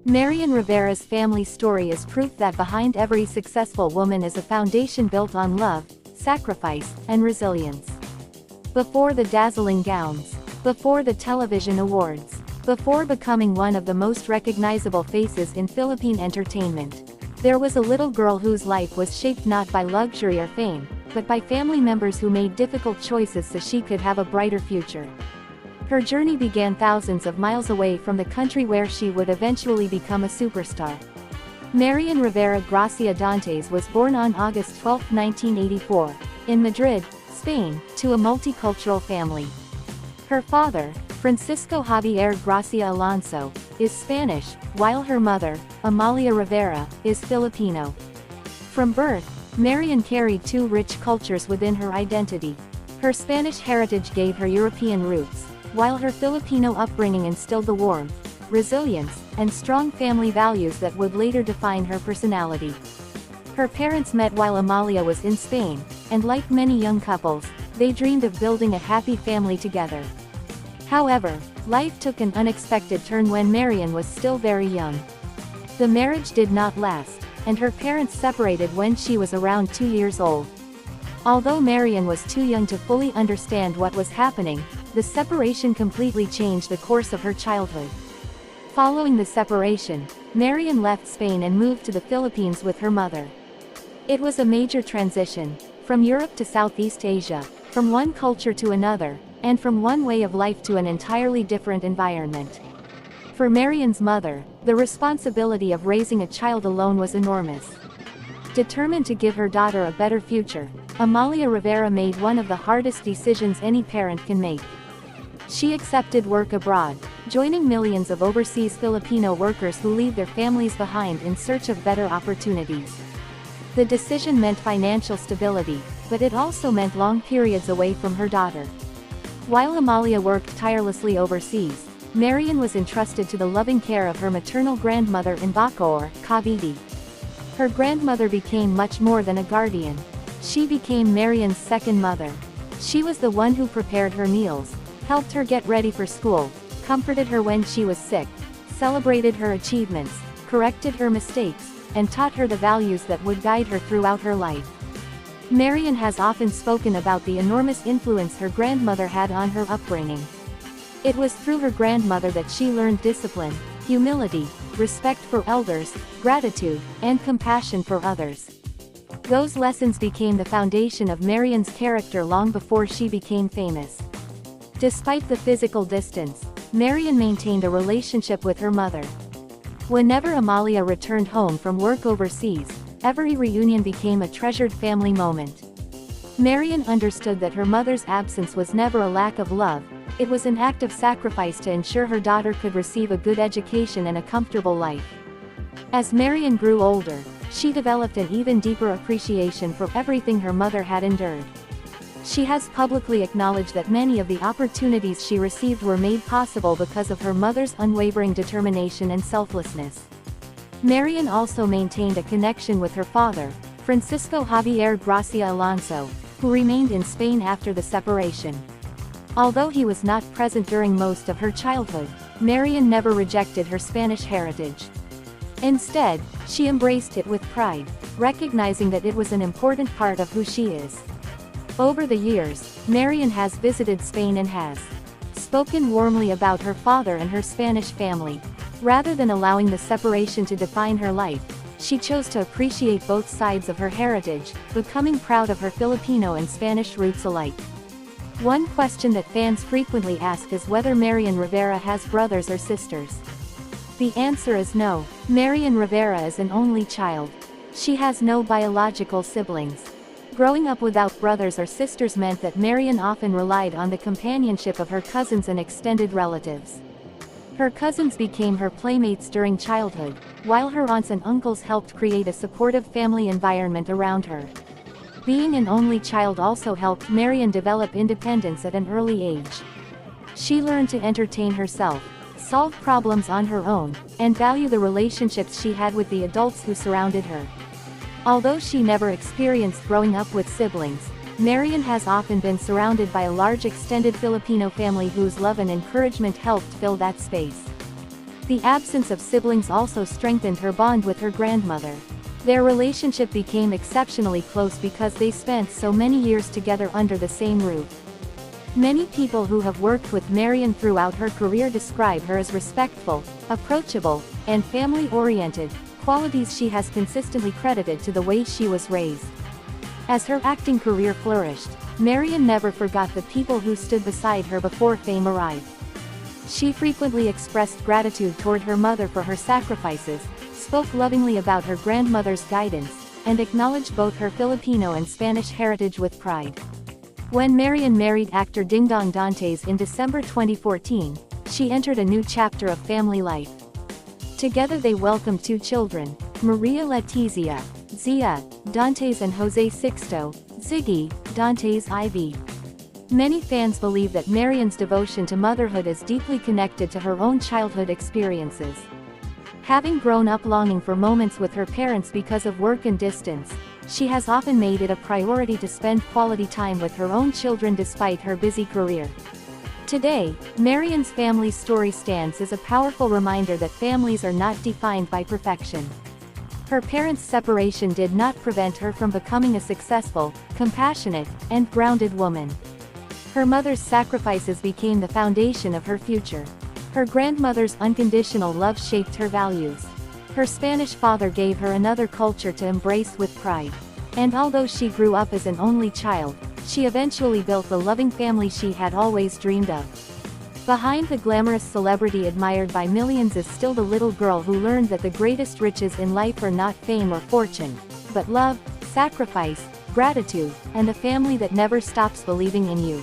Marian Rivera's family story is proof that behind every successful woman is a foundation built on love, sacrifice, and resilience. Before the dazzling gowns, before the television awards, before becoming one of the most recognizable faces in Philippine entertainment, there was a little girl whose life was shaped not by luxury or fame, but by family members who made difficult choices so she could have a brighter future. Her journey began thousands of miles away from the country where she would eventually become a superstar. Marian Rivera Gracia Dantes was born on August 12, 1984, in Madrid, Spain, to a multicultural family. Her father, Francisco Javier Gracia Alonso, is Spanish, while her mother, Amalia Rivera, is Filipino. From birth, Marian carried two rich cultures within her identity. Her Spanish heritage gave her European roots, while her Filipino upbringing instilled the warmth, resilience, and strong family values that would later define her personality. Her parents met while Amalia was in Spain, and like many young couples, they dreamed of building a happy family together. However, life took an unexpected turn when Marian was still very young. The marriage did not last, and her parents separated when she was around 2 years old. Although Marian was too young to fully understand what was happening, the separation completely changed the course of her childhood. Following the separation, Marian left Spain and moved to the Philippines with her mother. It was a major transition, from Europe to Southeast Asia, from one culture to another, and from one way of life to an entirely different environment. For Marian's mother, the responsibility of raising a child alone was enormous. Determined to give her daughter a better future, Amalia Rivera made one of the hardest decisions any parent can make. She accepted work abroad, joining millions of overseas Filipino workers who leave their families behind in search of better opportunities. The decision meant financial stability, but it also meant long periods away from her daughter. While Amalia worked tirelessly overseas, Marian was entrusted to the loving care of her maternal grandmother in Bacoor, Cavite. Her grandmother became much more than a guardian. She became Marian's second mother. She was the one who prepared her meals, helped her get ready for school, comforted her when she was sick, celebrated her achievements, corrected her mistakes, and taught her the values that would guide her throughout her life. Marian has often spoken about the enormous influence her grandmother had on her upbringing. It was through her grandmother that she learned discipline, humility, respect for elders, gratitude, and compassion for others. Those lessons became the foundation of Marian's character long before she became famous. Despite the physical distance, Marian maintained a relationship with her mother. Whenever Amalia returned home from work overseas, every reunion became a treasured family moment. Marian understood that her mother's absence was never a lack of love, it was an act of sacrifice to ensure her daughter could receive a good education and a comfortable life. As Marian grew older, she developed an even deeper appreciation for everything her mother had endured. She has publicly acknowledged that many of the opportunities she received were made possible because of her mother's unwavering determination and selflessness. Marian also maintained a connection with her father, Francisco Javier Gracia Alonso, who remained in Spain after the separation. Although he was not present during most of her childhood, Marian never rejected her Spanish heritage. Instead, she embraced it with pride, recognizing that it was an important part of who she is. Over the years, Marian has visited Spain and has spoken warmly about her father and her Spanish family. Rather than allowing the separation to define her life, she chose to appreciate both sides of her heritage, becoming proud of her Filipino and Spanish roots alike. One question that fans frequently ask is whether Marian Rivera has brothers or sisters. The answer is no. Marian Rivera is an only child. She has no biological siblings. Growing up without brothers or sisters meant that Marian often relied on the companionship of her cousins and extended relatives. Her cousins became her playmates during childhood, while her aunts and uncles helped create a supportive family environment around her. Being an only child also helped Marian develop independence at an early age. She learned to entertain herself, solve problems on her own, and value the relationships she had with the adults who surrounded her. Although she never experienced growing up with siblings, Marian has often been surrounded by a large extended Filipino family whose love and encouragement helped fill that space. The absence of siblings also strengthened her bond with her grandmother. Their relationship became exceptionally close because they spent so many years together under the same roof. Many people who have worked with Marian throughout her career describe her as respectful, approachable, and family-oriented, qualities she has consistently credited to the way she was raised. As her acting career flourished, Marian never forgot the people who stood beside her before fame arrived. She frequently expressed gratitude toward her mother for her sacrifices, spoke lovingly about her grandmother's guidance, and acknowledged both her Filipino and Spanish heritage with pride. When Marian married actor Dingdong Dantes in December 2014, she entered a new chapter of family life. Together they welcomed 2 children, Maria Letizia, Zia, Dantes, and Jose Sixto, Ziggy, Dantes IV. Many fans believe that Marian's devotion to motherhood is deeply connected to her own childhood experiences. Having grown up longing for moments with her parents because of work and distance, she has often made it a priority to spend quality time with her own children despite her busy career. Today, Marian's family story stands as a powerful reminder that families are not defined by perfection. Her parents' separation did not prevent her from becoming a successful, compassionate, and grounded woman. Her mother's sacrifices became the foundation of her future. Her grandmother's unconditional love shaped her values. Her Spanish father gave her another culture to embrace with pride. And although she grew up as an only child, she eventually built the loving family she had always dreamed of. Behind the glamorous celebrity admired by millions is still the little girl who learned that the greatest riches in life are not fame or fortune, but love, sacrifice, gratitude, and a family that never stops believing in you.